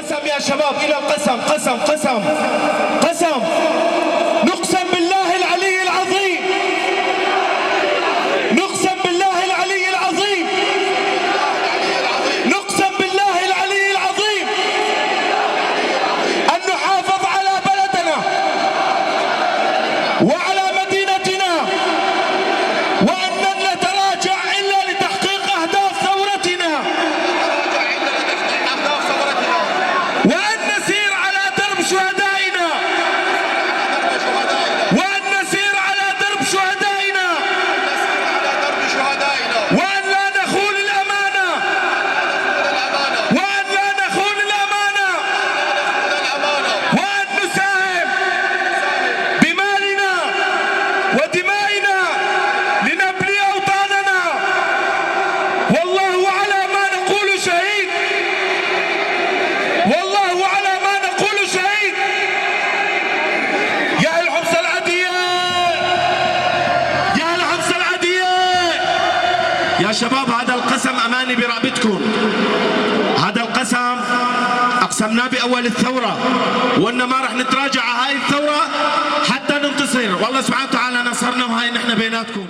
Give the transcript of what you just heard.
القسم يا شباب، إلى القسم. قسم قسم قسم. نقسم بالله العلي العظيم، نقسم بالله العلي العظيم، نقسم بالله العلي العظيم أن نحافظ على بلدنا وعلى مدينتنا، وأن لن نتراجع إلا لتحقيق أهداف ثورتنا، وأن نسير على درب شهدائنا، وأن نسير على درب شهدائنا، وأن لا نخون الأمانة، وأن لا نخون الأمانة، وأن نساهم بمالنا ودمائنا لنبني أوطاننا، والله على ما نقول شهيد، والله على ما نقول شهيد. يا الحمص العدياء، يا الحمص العدياء. يا شباب هذا القسم أماني برقبتكم، هذا القسم أقسمناه بأول الثورة، وأن ما راح نتراجع على هاي الثورة حتى ننتصر، والله سبحانه وتعالى نصرنا، وهاي نحن بيناتكم.